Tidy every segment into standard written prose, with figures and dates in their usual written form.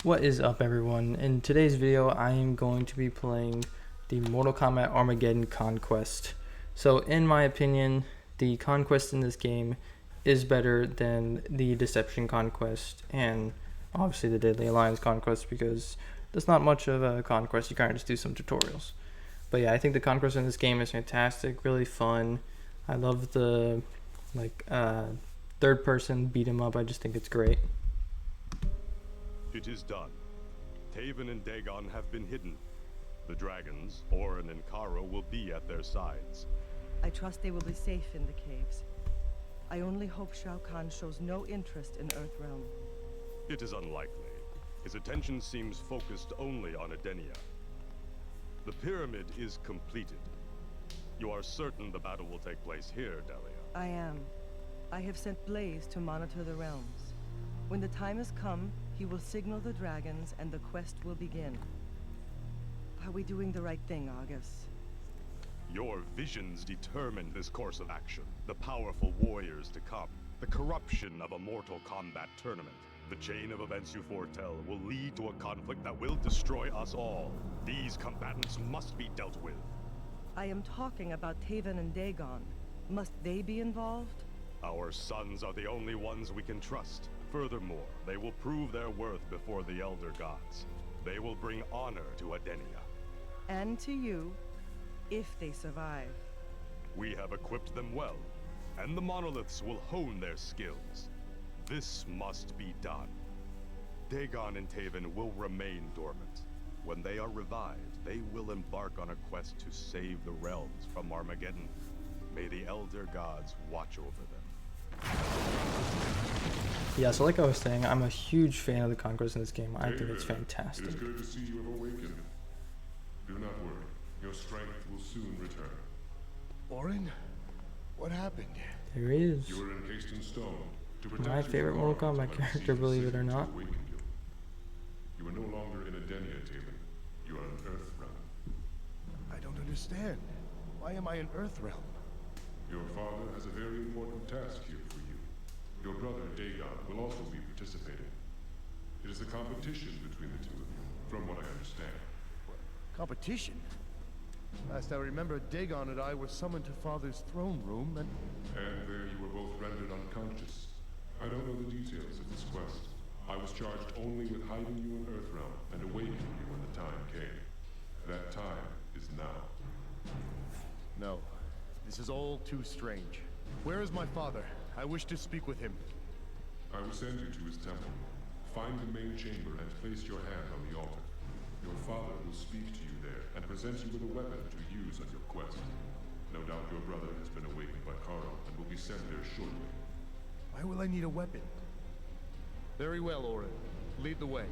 What is up, everyone? In today's video I am going to be playing the Mortal Kombat Armageddon Conquest. So in my opinion, the Conquest in this game is better than the Deception Conquest and obviously the Deadly Alliance Conquest, because there's not much of a conquest, you kind of just do some tutorials. But yeah, I think the Conquest in this game is fantastic, really fun. I love the third person beat 'em up. I just think it's great. It is done. Taven and Dagon have been hidden. The dragons, Orin and Karo, will be at their sides. I trust they will be safe in the caves. I only hope Shao Kahn shows no interest in Earthrealm. It is unlikely. His attention seems focused only on Edenia. The pyramid is completed. You are certain the battle will take place here, Delia? I am. I have sent Blaze to monitor the realms. When the time has come, he will signal the dragons and the quest will begin. Are we doing the right thing, Argus? Your visions determine this course of action. The powerful warriors to come. The corruption of a Mortal Kombat tournament. The chain of events you foretell will lead to a conflict that will destroy us all. These combatants must be dealt with. I am talking about Taven and Dagon. Must they be involved? Our sons are the only ones we can trust. Furthermore, they will prove their worth before the Elder Gods. They will bring honor to Edenia. And to you, if they survive. We have equipped them well, and the monoliths will hone their skills. This must be done. Dagon and Taven will remain dormant. When they are revived, they will embark on a quest to save the realms from Armageddon. May the Elder Gods watch over them. Yeah, so like I was saying, I'm a huge fan of the Conquest in this game. I think it's fantastic. It is good to see you have awakened. Do not worry. Your strength will soon return. Orin? What happened? There he is. You are encased in stone to protect My you favorite from Mortal harm Kombat until I character, receive believe the it or signal not. to awaken you. You are no longer in Edenia, Taven. You are in Earthrealm. I don't understand. Why am I in Earthrealm? Your father has a very important task here for you. Your brother, Dagon, will also be participating. It is a competition between the two of you, from what I understand. Competition? Last I remember, Dagon and I were summoned to Father's throne room and... And there you were both rendered unconscious. I don't know the details of this quest. I was charged only with hiding you in Earthrealm and awakening you when the time came. That time is now. No. This is all too strange. Where is my father? I wish to speak with him. I will send you to his temple. Find the main chamber and place your hand on the altar. Your father will speak to you there and present you with a weapon to use on your quest. No doubt your brother has been awakened by Karo and will be sent there shortly. Why will I need a weapon? Very well, Orin. Lead the way.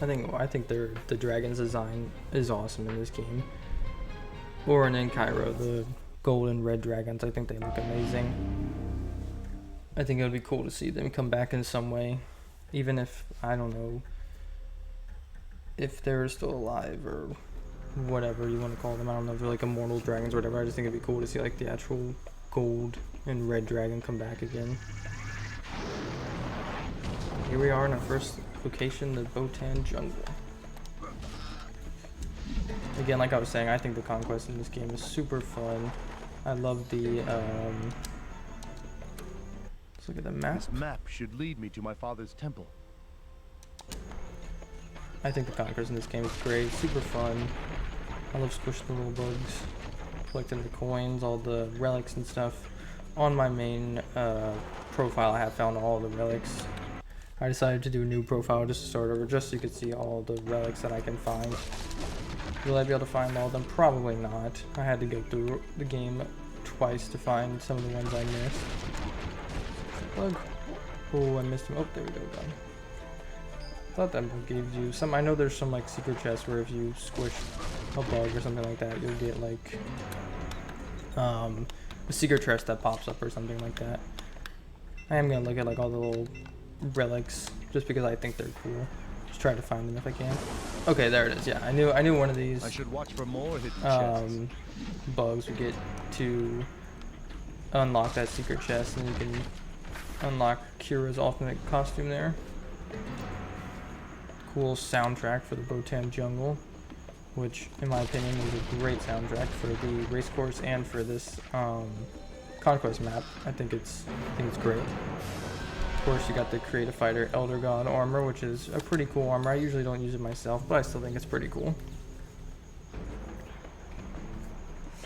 I think the dragon's design is awesome in this game. Orin and Cairo, the gold and red dragons, I think they look amazing. I think it would be cool to see them come back in some way, even if, I don't know, if they're still alive or whatever you want to call them. I don't know if they're like immortal dragons or whatever. I just think it'd be cool to see like the actual gold and red dragon come back again. Here we are in our first location, the Botan Jungle. Again, like I was saying, I think the conquest in this game is super fun. I love the, let's look at the map. This map should lead me to my father's temple. I think the conquest in this game is great, super fun. I love squishing the little bugs, collecting the coins, all the relics and stuff. On my main profile, I have found all the relics. I decided to do a new profile just to start over, just so you could see all the relics that I can find. Will I be able to find all of them? Probably not. I had to go through the game twice to find some of the ones I missed. Bug. Oh, I missed him. Oh, there we go, done. I thought that bug gave you some. I know there's some like secret chests where if you squish a bug or something like that, you'll get like a secret chest that pops up or something like that. I am gonna look at like all the little relics just because I think they're cool. Just try to find them if I can. Okay, there it is. Yeah, I knew one of these I should watch for more hidden chests. Bugs would get to unlock that secret chest, and you can unlock Kira's ultimate costume there. Cool soundtrack for the Botan Jungle, which in my opinion is a great soundtrack for the race course and for this Conquest map. I think it's great. Of course, you got the Creative Fighter Elder God armor, which is a pretty cool armor. I usually don't use it myself, but I still think it's pretty cool.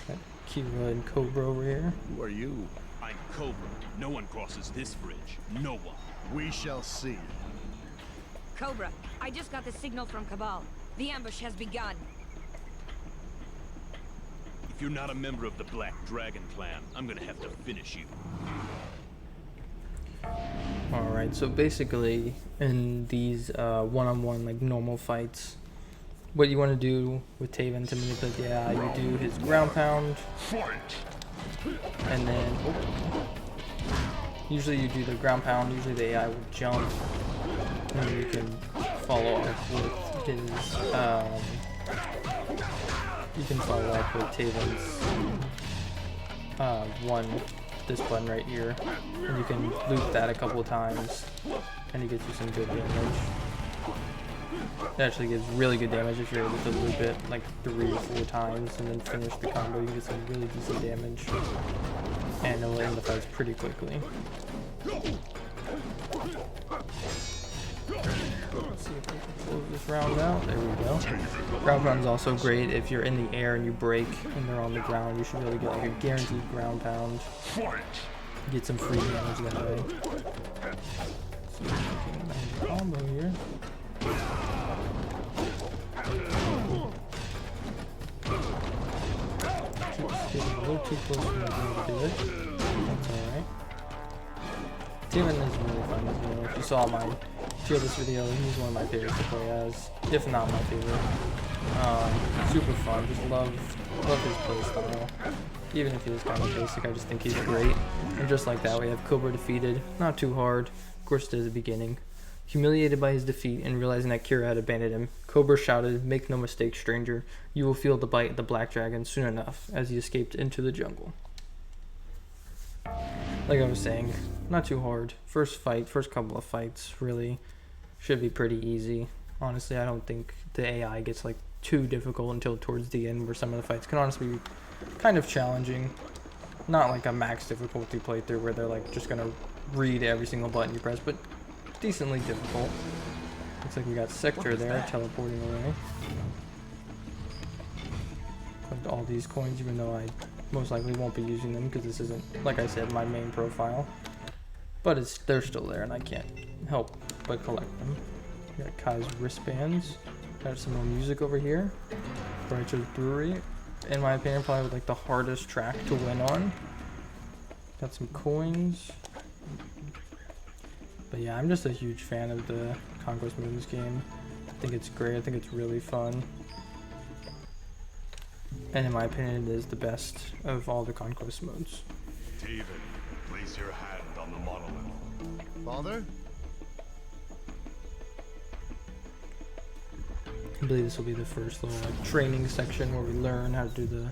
Got Kira and Cobra over here. Who are you? I'm Cobra. No one crosses this bridge. No one. We shall see. Cobra, I just got the signal from Cabal. The ambush has begun. If you're not a member of the Black Dragon clan, I'm gonna have to finish you. Alright, so basically in these one-on-one like normal fights, what you want to do with Taven to manipulate the AI, you do his ground pound, and then usually you do the ground pound, usually the AI will jump, and you can follow up with his this button right here, and you can loop that a couple of times, and it gets you some good damage. It actually gives really good damage if you're able to loop it like 3 or 4 times and then finish the combo. You get some really decent damage, and it'll end the fights pretty quickly. Let's see if we can close this round out. There we go. Ground pound is also great if you're in the air and you break and they're on the ground. You should be able to get like a guaranteed ground pound. Get some free damage that way. So we can land a combo here. Keeps getting a little too close for me to be able to do it. That's alright. Taven is really fun as well. If you saw my tier list video, he's one of my favorites to play as, if not my favorite. Super fun, just love his playstyle. Even if he is kind of basic, I just think he's great. And just like that, we have Cobra defeated. Not too hard, of course, at the beginning. Humiliated by his defeat and realizing that Kira had abandoned him, Cobra shouted, "Make no mistake, stranger. You will feel the bite of the Black Dragon soon enough," as he escaped into the jungle. Like I was saying, not too hard. First couple of fights really should be pretty easy. Honestly, I don't think the AI gets like too difficult until towards the end, where some of the fights can honestly be kind of challenging. Not like a max difficulty playthrough where they're like just gonna read every single button you press, but decently difficult. Looks like we got Sector there teleporting away. Collect all these coins, even though I most likely won't be using them because this isn't, like I said, my main profile. But they're still there and I can't help but collect them. We got Kai's wristbands. Got some more music over here. Brighter's Brewery. In my opinion, probably like the hardest track to win on. Got some coins. But yeah, I'm just a huge fan of the Conquest mode in this game. I think it's great. I think it's really fun. And in my opinion, it is the best of all the Conquest modes. Taven, place your hand on the monolith. Father? I believe this will be the first little like training section where we learn how to do the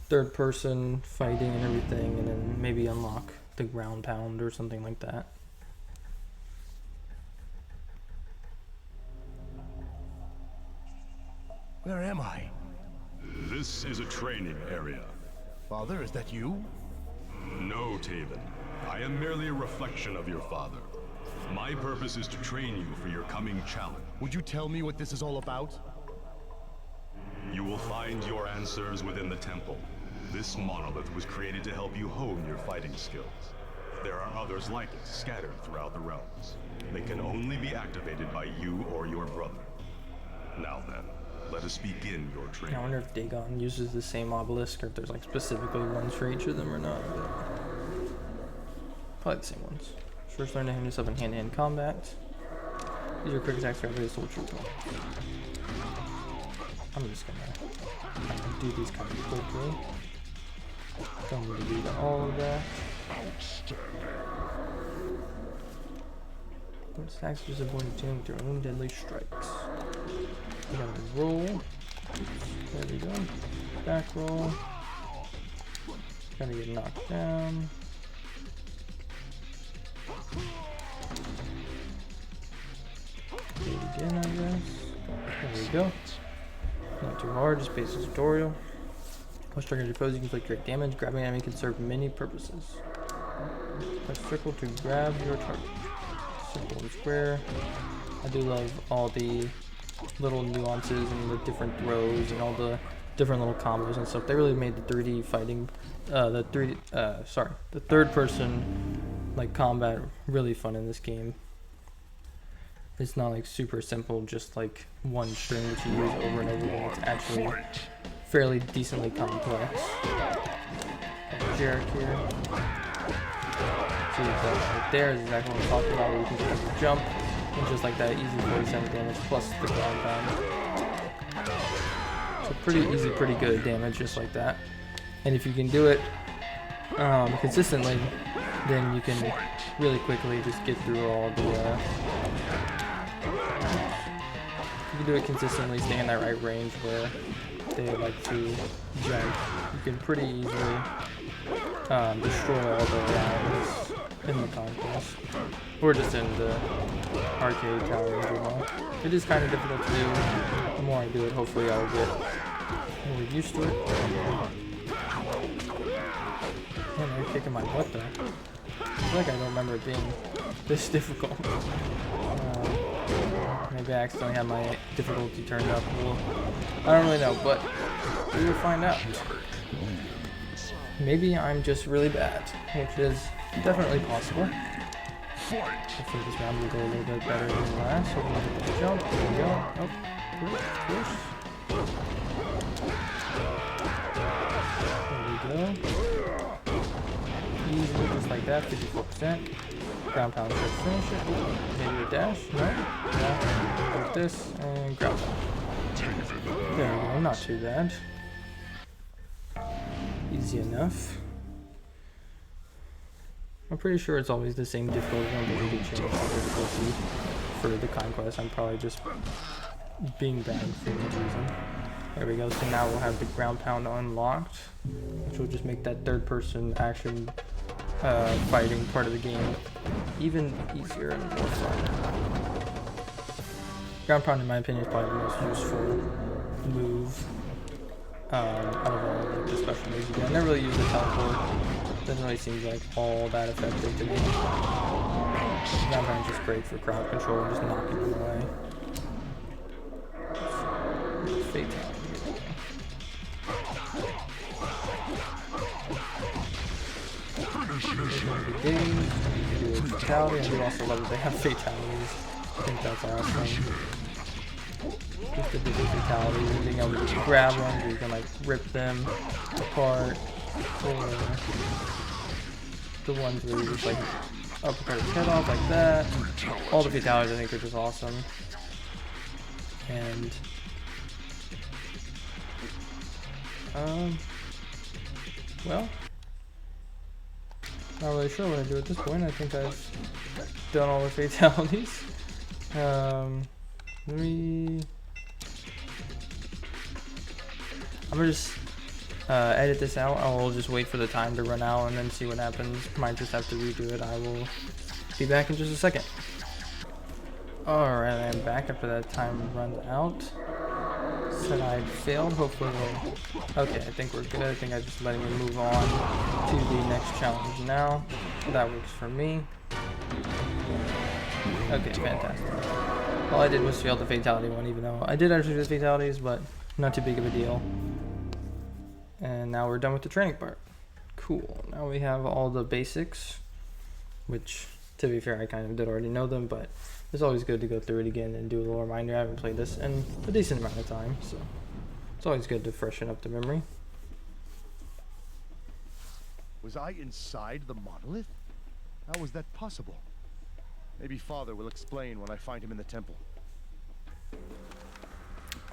third person fighting and everything, and then maybe unlock the ground pound or something like that. Where am I? This is a training area. Father, is that you? No, Taven. I am merely a reflection of your father. My purpose is to train you for your coming challenge. Would you tell me what this is all about? You will find your answers within the temple. This monolith was created to help you hone your fighting skills. There are others like it scattered throughout the realms. They can only be activated by you or your brother. Now then, let us begin your training. I wonder if Dagon uses the same obelisk or if there's like specifically ones for each of them or not. But probably the same ones. First, learn to hand yourself in hand-to-hand combat. Use your quick attacks to activate Soul Trooper. I'm just gonna do these kind of quickly. Don't need to do all of that. But attacks just avoid dealing with their own deadly strikes. We gotta roll. There we go. Back roll. Gotta get knocked down. again, I guess. There we go. Not too hard, just basic tutorial. Once triggers your pose, you can inflict direct damage. Grabbing an enemy can serve many purposes. Press circle to grab your target. Circle and square. I do love all the little nuances and the different throws and all the different little combos and stuff. They really made the 3D fighting, the third person like combat really fun in this game. It's not like super simple, just like one string which you use over and over again. It's actually fairly decently complex. Jarek here. See that right there is exactly what I'm talking about, where you can just jump and just like that easy 47 damage plus the ground pound. So pretty easy, pretty good damage just like that. And if you can do it consistently, then you can really quickly just get through all the you can do it consistently, stay in that right range where they like to jump. You can pretty easily destroy all the rounds in the Conquest, or just in the arcade tower as well. It is kind of difficult to do. The more I do it, hopefully I'll get more used to it. Man, they're kicking my butt though. I feel like I don't remember it being this difficult. Maybe I accidentally had my difficulty turned up. Well, I don't really know, but we will find out. Maybe I'm just really bad, which is definitely possible. Hopefully this round will go a little bit better than last. So we're going to jump. There we go. Oh, push. There we go. Easily, just like that, 54%. Ground pound should finish it. Ooh, maybe a dash? No? Yeah. Like this, and ground pound. There we go, not too bad. Easy enough. I'm pretty sure it's always the same difficulty, but we can change the difficulty for the Conquest. I'm probably just being bad for no reason. There we go, so now we'll have the ground pound unlocked, which will just make that third person action fighting part of the game even easier and more fun. Ground pound, in my opinion, is probably the most useful move out of all of the special moves you get. I never really use the teleport. Doesn't really seem like all that effective to me. Ground pound is just great for crowd control and just knocking them away. Fatality. You can do a fatality. I do also love that they have fatalities. I think that's awesome. Just the big fatalities and being able to just grab ones where you can like rip them apart, or the ones where you just like uppercut his head off like that. All the fatalities I think are just awesome. And well, not really sure what I do at this point. I think I've done all the fatalities. I'm gonna just edit this out. I will just wait for the time to run out and then see what happens. Might just have to redo it. I will be back in just a second. Alright, I'm back after that time runs out. Said I failed. Hopefully okay, I think we're good. I think I'm just letting me move on to the next challenge now. That works for me. Okay, fantastic. All I did was fail the fatality one, even though I did actually do the fatalities, but not too big of a deal. And now we're done with the training part. Cool. Now we have all the basics, which, to be fair, I kind of did already know them, but it's always good to go through it again and do a little reminder. I haven't played this in a decent amount of time, so it's always good to freshen up the memory. Was I inside the monolith? How was that possible? Maybe Father will explain when I find him in the temple.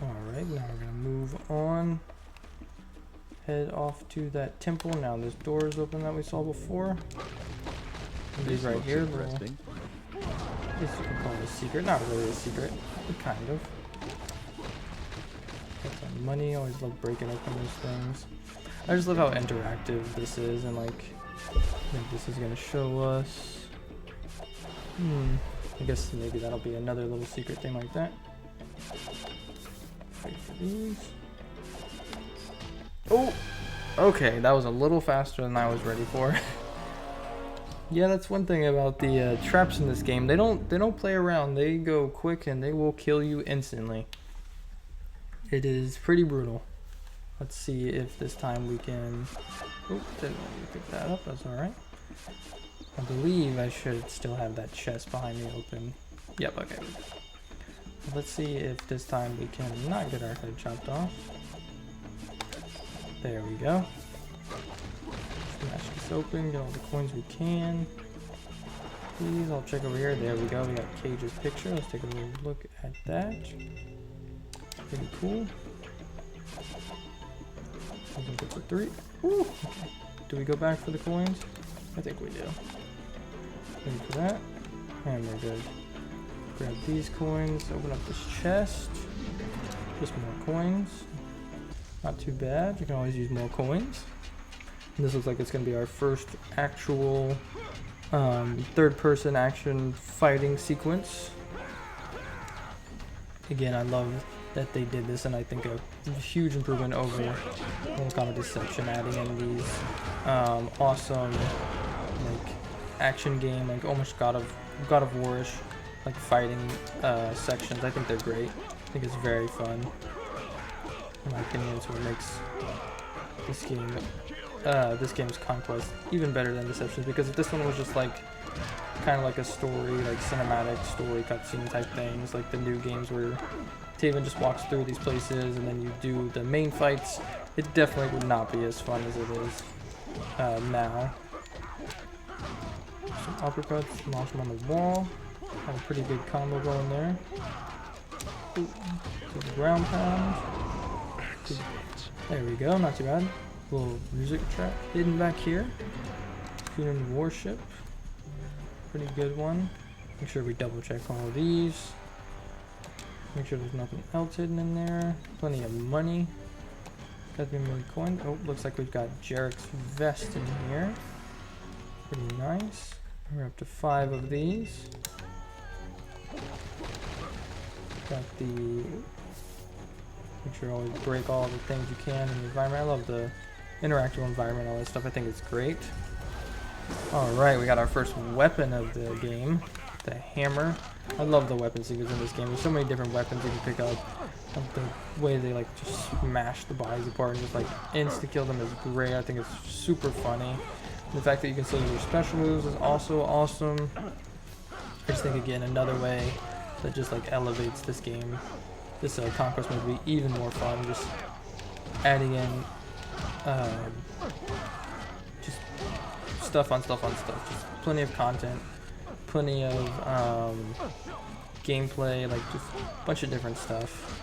Alright, now we're gonna move on. Head off to that temple. Now this door is open that we saw before. These right here. Interesting. I guess you can call it a secret. Not really a secret, but kind of. Got some money. Always love breaking open those things. I just love how interactive this is, and like, I think this is gonna show us I guess maybe that'll be another little secret thing like that. Wait for these. Oh! Okay, that was a little faster than I was ready for. Yeah, that's one thing about the traps in this game. They don't play around. They go quick and they will kill you instantly. It is pretty brutal. Let's see if this time we can... Oh, didn't want to pick that up. That's alright. I believe I should still have that chest behind me open. Yep, okay. Let's see if this time we can not get our head chopped off. There we go. Smash this open, get all the coins we can. Please, I'll check over here. There we go. We got Cage's picture. Let's take a little look at that. Pretty cool. I think it's a 3. Ooh, okay. Do we go back for the coins? I think we do. Wait for that. And we're good. Grab these coins, open up this chest. Just more coins. Not too bad. You can always use more coins. And this looks like it's going to be our first actual third-person action fighting sequence. Again, I love that they did this, and I think a huge improvement over Mortal Kombat Deception, adding in these awesome like action game, like almost God of War-ish, like fighting sections. I think they're great. I think it's very fun. In my opinion, it's what makes this game's Conquest even better than Deception, because if this one was just like kind of like a story, like cinematic story cutscene type things, like the new games where Taven just walks through these places and then you do the main fights, it definitely would not be as fun as it is now. Some uppercuts, launch them on the wall. Have a pretty good combo going there. Ooh, to the ground pound. There we go, not too bad. Little music track hidden back here. Human warship. Pretty good one. Make sure we double check all of these. Make sure there's nothing else hidden in there. Plenty of money. Got 3 million coins. Oh, looks like we've got Jarek's vest in here. Pretty nice. We're up to 5 of these. Got the... Make sure you always break all the things you can in the environment. I love the interactive environment, all that stuff. I think it's great. Alright, we got our first weapon of the game. The hammer. I love the weapon sequence in this game. There's so many different weapons you can pick up. The way they like just smash the bodies apart and just like insta-kill them is great. I think it's super funny. The fact that you can still use your special moves is also awesome. I just think, again, another way that just like elevates this game, this Conquest mode, would be even more fun. Just adding in just stuff on stuff on stuff. Just plenty of content, plenty of gameplay, like just a bunch of different stuff.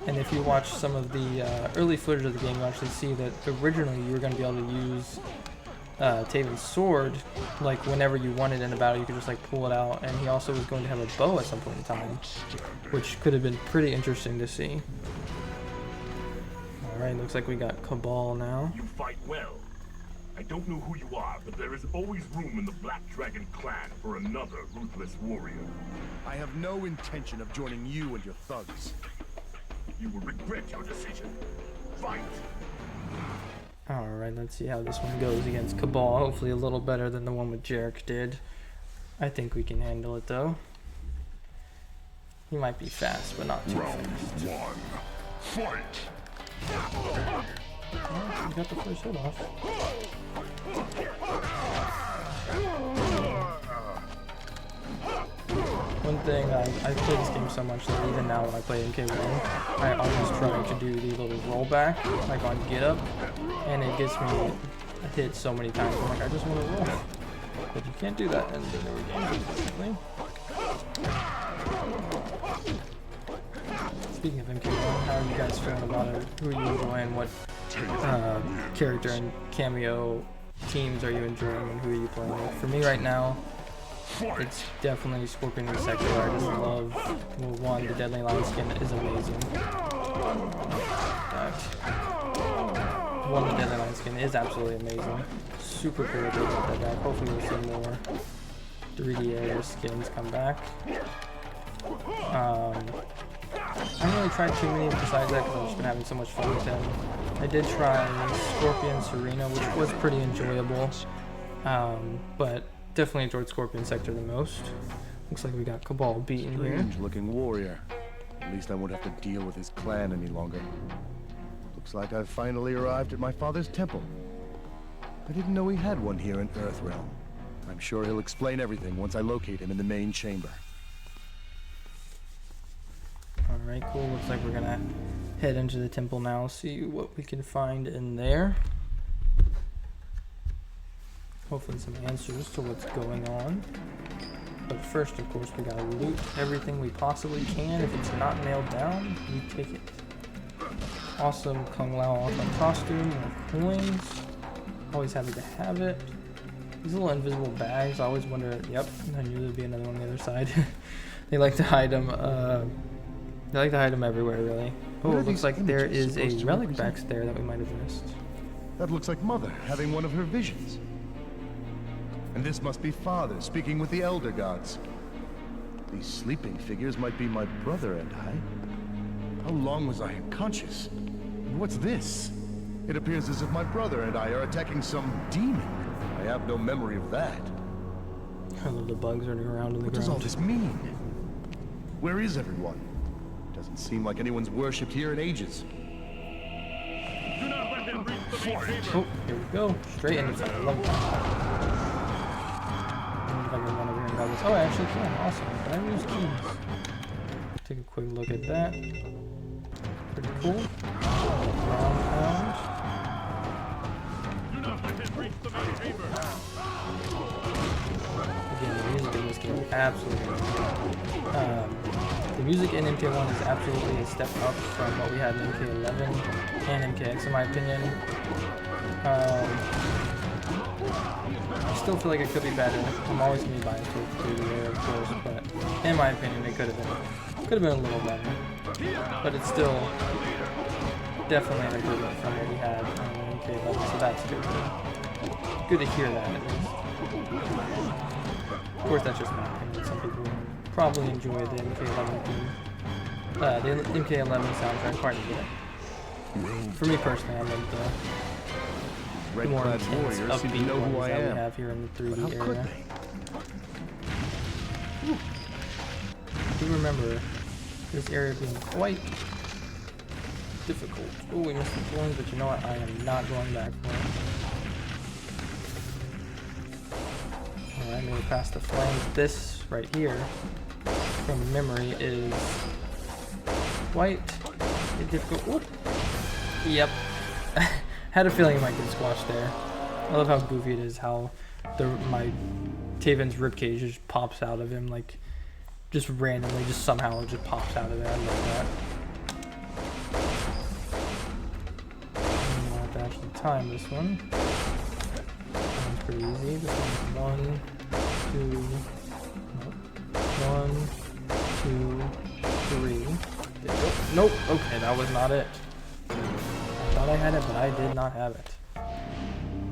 And if you watch some of the early footage of the game, you actually see that originally you were going to be able to use Taven's sword, like whenever you wanted in a battle, you could just like pull it out, and he also was going to have a bow at some point in time, which could have been pretty interesting to see. Alright, looks like we got Cabal now. You fight well. I don't know who you are, but there is always room in the Black Dragon clan for another ruthless warrior. I have no intention of joining you and your thugs. You will regret your decision. Fight! Alright, let's see how this one goes against Cabal. Hopefully a little better than the one with Jarek did. I think we can handle it though. He might be fast, but not too fast. Round 1. Fight! Oh, we got the first hit off. One thing, I play this game so much that even now when I play MK1, I always try to do the little rollback, like on Get Up, and it gets me hit so many times. I'm like, I just want to roll. But you can't do that in the newer games, unfortunately. Speaking of MK1, how are you guys feeling about it? Who are you enjoying? What character and cameo teams are you enjoying, and who are you playing with? For me right now, it's definitely Scorpion and Sector. I just love, well, one, the Deadly Lion skin is amazing. The Deadly Lion skin is absolutely amazing. Super cool to get that back. Hopefully we'll see more 3D area skins come back. I haven't really tried too many besides that because I've just been having so much fun with him. I did try Scorpion Serena, which was pretty enjoyable, but definitely enjoyed Scorpion Sector the most. Looks like we got Cabal beaten here. Strange-looking warrior. At least I won't have to deal with his clan any longer. Looks like I've finally arrived at my father's temple. I didn't know he had one here in Earthrealm. I'm sure he'll explain everything once I locate him in the main chamber. Alright, cool. Looks like we're gonna head into the temple now, see what we can find in there. Hopefully some answers to what's going on. But first, of course, we gotta loot everything we possibly can. If it's not nailed down, we take it. Awesome Kung Lao awesome costume with coins. Always happy to have it. These little invisible bags, I always wonder, yep, I knew there'd be another one on the other side. They like to hide them, everywhere, really. Oh, it looks like there is a relic back there that we might have missed. That looks like Mother having one of her visions. And this must be Father speaking with the Elder Gods. These sleeping figures might be my brother and I. How long was I unconscious? And what's this? It appears as if my brother and I are attacking some demon. I have no memory of that. I love the bugs running around in the ground. What does all this mean? Where is everyone? Doesn't seem like anyone's worshipped here in ages. Oh, here we go. Straight into it. I love that. I wonder if I can run over here and grab this. Oh, I actually can. Awesome. Can I use keys? Take a quick look at that. Pretty cool. Ground pound. Again, the music in this game is absolutely the music in MK1 is absolutely a step up from what we had in MK11 and MKX, in my opinion. I still feel like it could be better. I'm always gonna be biased with 3D of course, but in my opinion, it could have been a little better. But it's still definitely an improvement from what we had in MK11, so that's good. Good to hear that at least. Of course, that's just my opinion. Some people probably enjoy the MK11 theme. The MK11 soundtrack quite a bit. For me personally, I love the more intense, upbeat ones that we have here in the 3D area. I do remember this area being quite difficult. Oh, we missed the coins, but you know what? I am not going back for it. Alright, maybe past the flames. This right here, from memory, is quite difficult. Oop. Yep. Had a feeling it might get squashed there. I love how goofy it is, how my Taven's ribcage just pops out of him, like, just randomly, just somehow it just pops out of there. I love that. I'm gonna have to actually time this one. One's pretty easy. This one's 1, 2, nope. 1, 2, 3. There you go. Nope. Okay, that was not it. I thought I had it, but I did not have it.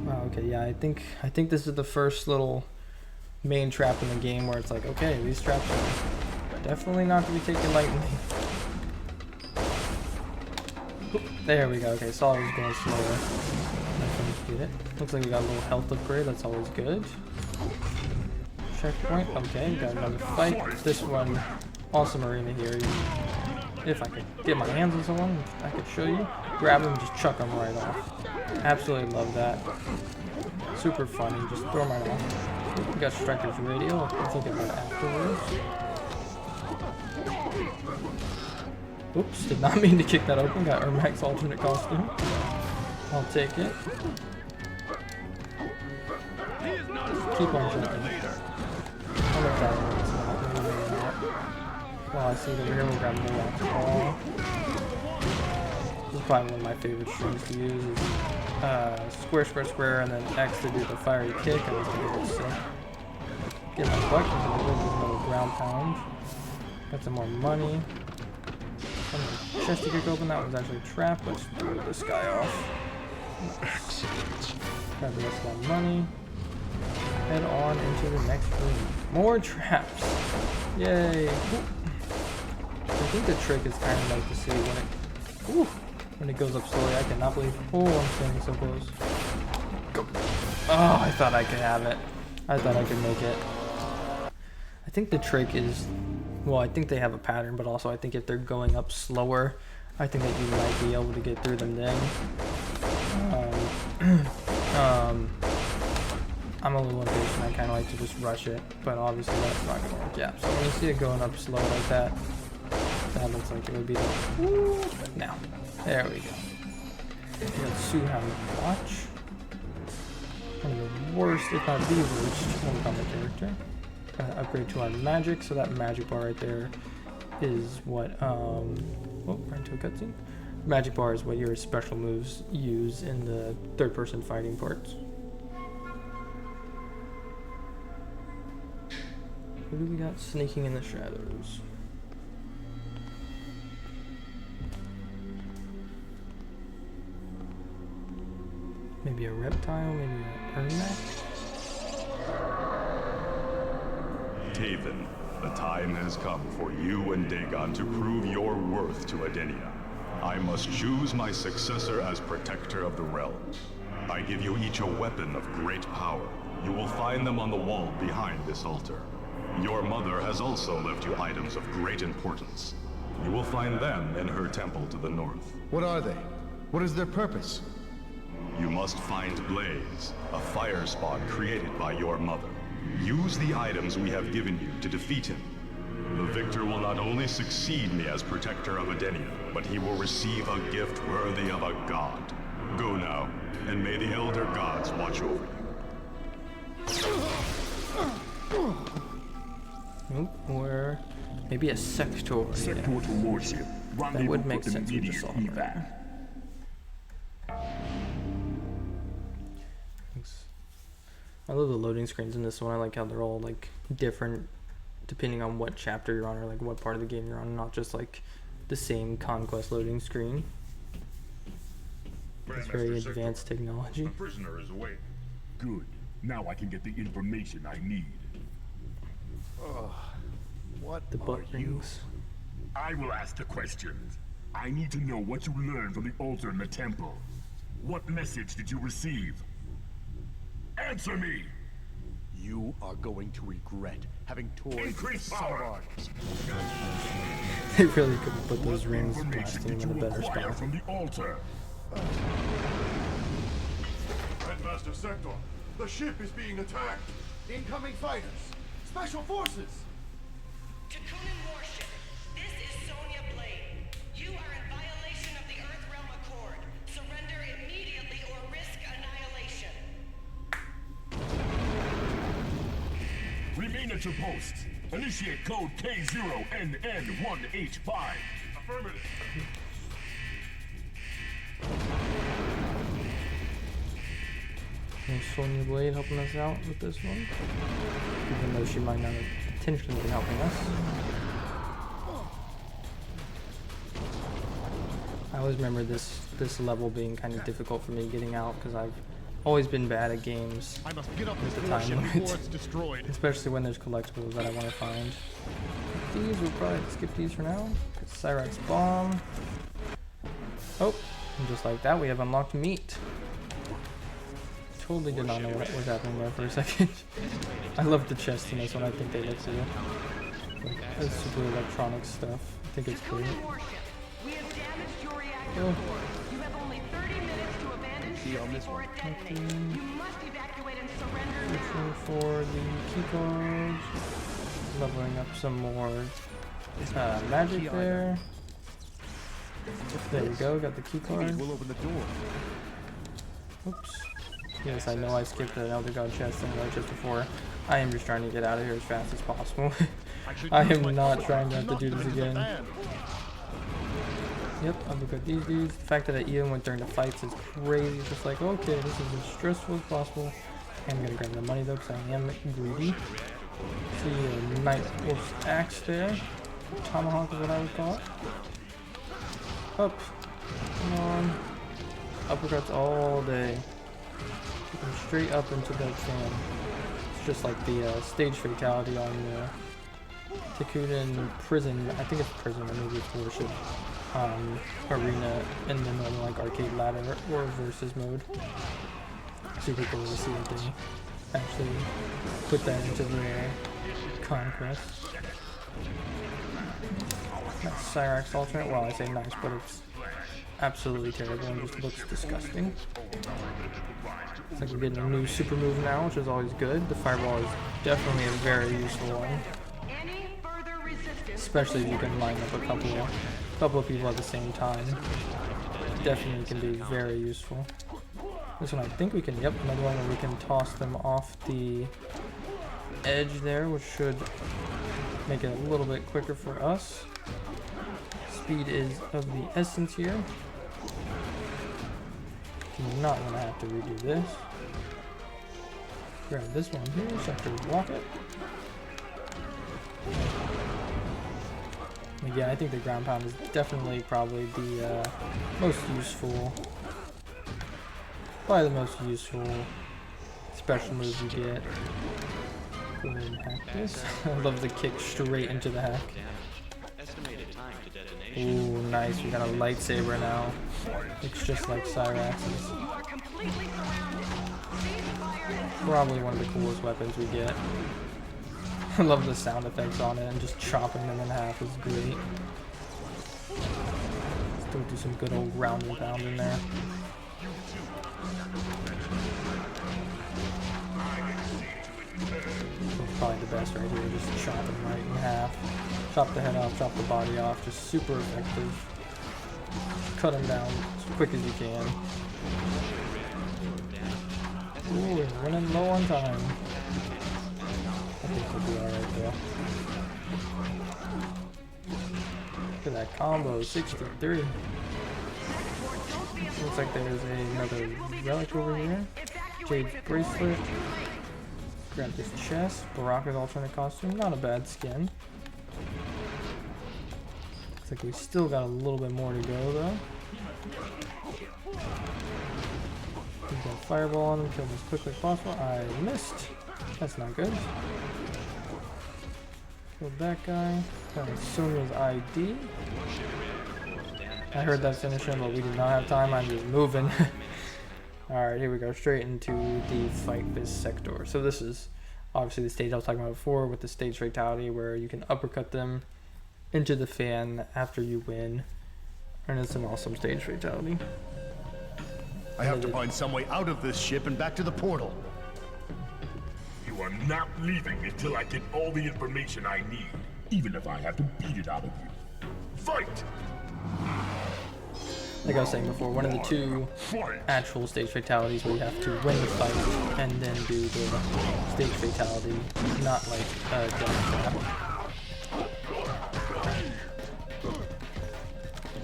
Wow. Okay. Yeah. I think this is the first little main trap in the game where it's like, okay, these traps are definitely not to be taken lightly. Oop, there we go. Okay, saw it was going slower. Get it. Looks like we got a little health upgrade. That's always good. Checkpoint. Okay, got another fight. This one, awesome arena here. If I could get my hands on someone, I could show you. Grab them, just chuck them right off. Absolutely love that. Super funny. Just throw them right off. We got Striker's radio. Let's look at that afterwards. Oops, did not mean to kick that open. Got Ermac's alternate costume. I'll take it. Keep on jumping. I'll let that one. Well, I see it over here. We'll grab the rock ball. This is probably one of my favorite strings to use. Is square, square, square, and then X to do the fiery kick. I was going to sick. Get my bucket to do another ground pound. Got some more money. Chest to kick open. That was actually a trap. Let's throw this guy off. Excellent. Grab the rest of that money. head on into the next room. More traps. Yay. Ooh. I think the trick is kind of like to see when it goes up slowly. I cannot believe. Oh, I'm standing so close. Go. Oh, I thought I could have it. I thought I could make it. I think the trick is, well, I think they have a pattern, but also I think if they're going up slower, I think that you might be able to get through them then. I'm a little impatient. I kind of like to just rush it, but obviously that's not going to work. Yeah, so when you see it going up slow like that, that looks like it would be like, woo, now. There we go. We got Suhan Watch. One of the worst, if not the worst, one combat character. Upgrade to our magic, so that magic bar right there is what, oh, right into a cutscene. Magic bar is what your special moves use in the third-person fighting parts. Who do we got sneaking in the shadows? Maybe a reptile, maybe an Ermac? Taven, the time has come for you and Dagon to prove your worth to Edenia. I must choose my successor as protector of the realm. I give you each a weapon of great power. You will find them on the wall behind this altar. Your mother has also left you items of great importance. You will find them in her temple to the north. What are they? What is their purpose? You must find Blaze, a fire spawn created by your mother. Use the items we have given you to defeat him. The victor will not only succeed me as protector of Edenia, but he will receive a gift worthy of a god. Go now, and may the elder gods watch over you. Nope, or maybe a sector. Sector to warship. That would make sense with the solver. I love the loading screens in this one. I like how they're all like different depending on what chapter you're on or like what part of the game you're on, not just like the same conquest loading screen. It's very advanced technology. The prisoner is awake. Good. Now I can get the information I need. What The butt rings. I will ask the questions. I need to know what you learned from the altar in the temple. What message did you receive? Answer me! You are going to regret having toyed Increase power! They really could have put those rings What information blasting did in a you better acquire spot. from the altar? Headmaster Sector, the ship is being attacked. incoming fighters! Special forces! Takunin warship, this is Sonya Blade. You are in violation of the Earth Realm Accord. Surrender immediately or risk annihilation. Remain at your posts. Initiate code K0NN1H5. Affirmative. And Sonya Blade helping us out with this one, even though she might not have intentionally been helping us. I always remember this level being kind of difficult for me getting out because I've always been bad at games I must get up with this the time warship limit, before it's destroyed. especially when there's collectibles that I want to find. These, we'll probably skip these for now. Get Cyrax's bomb. Oh, and just like that, we have unlocked meat. Totally did not know what was happening there for a second. I love the chest in this one. I think they look cool. Like, it's super electronic stuff. I think it's cool. Takunin warship, we have damaged your reactor Oh. core. You have only 30 minutes to abandon ship before it detonates. You must evacuate and surrender Looking now. for the key cards. Leveling up some more magic there. There we go. Got the key card. We'll open the door. Oops. Yes, I know I skipped the Elder God chest and right just before. I am just trying to get out of here as fast as possible. I am not trying to have to do this again. Yep, I'll look at these dudes. The fact that I even went during the fights is crazy. Just like, okay, this is as stressful as possible. I'm gonna grab the money though, because I am greedy. See a Night Wolf's axe there. Tomahawk is what I would call it. Up. Come on. Uppercuts all day. Straight up into that fan. just like the stage fatality on the Takunin prison. I think it's prison or maybe it's worship arena in the normal like arcade ladder or versus mode. Super cool to see that they actually put that into the Conquest. Nice Cyrax alternate. Well, I say nice, but it's absolutely terrible and just looks disgusting. It's like we're getting a new super move now, which is always good. The fireball is definitely a very useful one, especially if you can line up a couple of people at the same time. Definitely can be very useful. This one I think we can, yep, another one where we can toss them off the edge there, which should make it a little bit quicker for us. Speed is of the essence here. Do not want to have to redo this. Grab this one here, sector rocket. Again, I think the ground pound is definitely probably the most useful, probably the most useful special move you get. Go ahead and hack this. I love the kick straight into the hack. Ooh, nice. We got a lightsaber now. Looks just like Cyrax's. Probably one of the coolest weapons we get. I love the sound effects on it, and just chopping them in half is great. Still do some good old round and pound in there. Probably the best right here, just chop them right in half. Chop the head off, chop the body off, just super effective. Cut them down as quick as you can. Ooh, we're running low on time. I think we'll be alright though. Look at that combo, 63. Looks like there's another relic over here. Jade's bracelet. Grab this chest. Baraka's alternate costume. Not a bad skin. Looks like we still got a little bit more to go though. We've got a fireball on him, kill him as quickly as possible. I missed. That's not good. Killed that guy. Got Sonya's ID. I heard that finish him, but we did not have time. I'm just moving. Alright, here we go. Straight into the fight this sector. So this is obviously the stage I was talking about before with the stage fatality where you can uppercut them into the fan after you win. And it's an awesome stage fatality. I have to find some way out of this ship and back to the portal. You are not leaving until I get all the information I need, even if I have to beat it out of you. Fight! Like I was saying before, one of the two actual stage fatalities where you have to win the fight and then do the stage fatality, not like a death trap.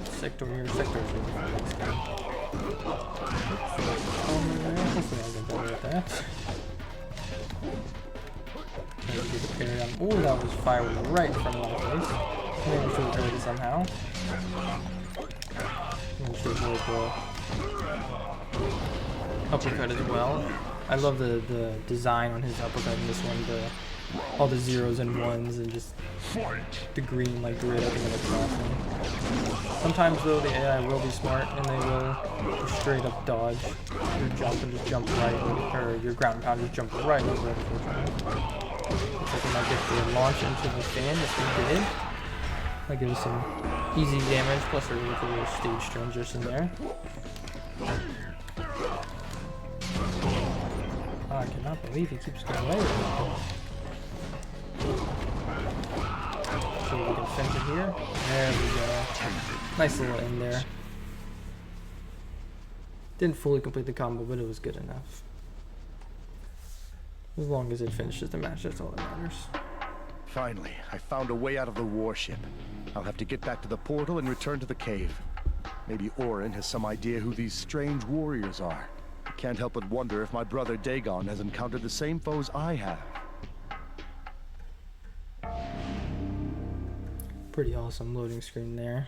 Sector here, sector is really fun next game. Hopefully I'll get better at that. Maybe do the parry on. Ooh, that was fired right in front of my face. Maybe we should avoid it somehow. We should avoid the uppercut as well. I love the design on his uppercut in this one. All the zeros and ones and just the green like grid. I think it looks awesome. Sometimes though the AI will be smart and they will just straight up dodge your jump and just jump right, or your ground pound just jump right over it. Looks like we might get the launch into the fan. Yes, we did. That gives us some easy damage, plus a really cool stage transition there. Oh, I cannot believe he keeps getting away with it. So we can fence it here. There we go. Nice little in there. Didn't fully complete the combo, but it was good enough. As long as it finishes the match, that's all that matters. Finally, I found a way out of the warship. I'll have to get back to the portal and return to the cave. Maybe Orin has some idea who these strange warriors are. I can't help but wonder if my brother Dagon has encountered the same foes I have. Pretty awesome loading screen there.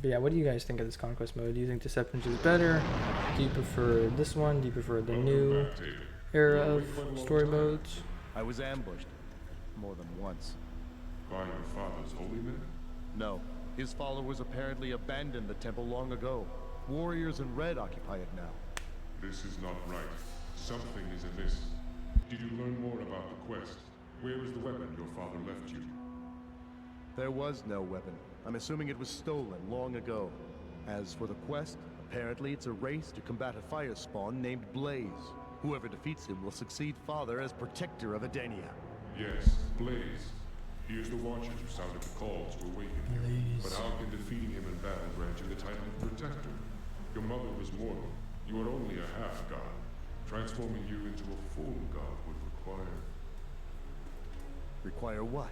But yeah, what do you guys think of this Conquest mode? Do you think Deceptions is better? Do you prefer this one? Do you prefer the new era of story modes? I was ambushed. More than once. By your father's holy men? No. His followers apparently abandoned the temple long ago. Warriors in red occupy it now. This is not right. Something is amiss. Did you learn more about the quest? Where is the weapon your father left you? There was no weapon. I'm assuming it was stolen long ago. As for the quest, apparently it's a race to combat a fire spawn named Blaze. Whoever defeats him will succeed Father as protector of Edenia. Yes, Blaze. He is the Watcher who sounded the call to awaken him. But how can defeating him in battle grant you the title of Protector? Your mother was mortal. You are only a half-god. Transforming you into a full god would require... Require what?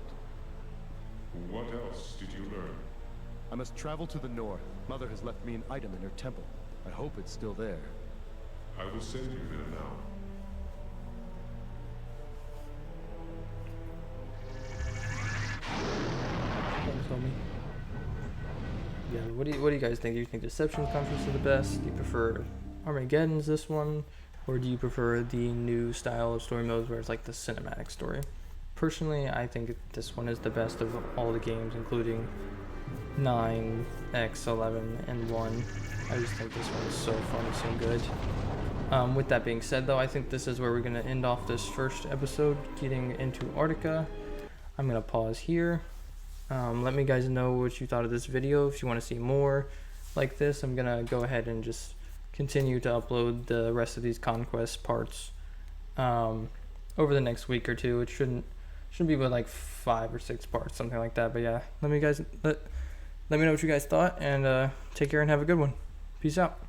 What else did you learn? I must travel to the north. Mother has left me an item in her temple. I hope it's still there. I will send you there now. Thanks, homie. Yeah, what do you guys think? Do you think Deception Conquest is the best? Do you prefer Armageddon's this one? Or do you prefer the new style of story modes where it's like the cinematic story? Personally, I think this one is the best of all the games, including 9, X, 11, and 1. I just think this one is so fun, so good. With that being said, though, I think this is where we're going to end off this first episode, getting into Arctica. I'm going to pause here. Let me guys know what you thought of this video. If you want to see more like this, I'm going to go ahead and just continue to upload the rest of these Conquest parts over the next week or two. It shouldn't be with like 5 or 6 parts, something like that. But yeah, let me know what you guys thought, and take care and have a good one. Peace out.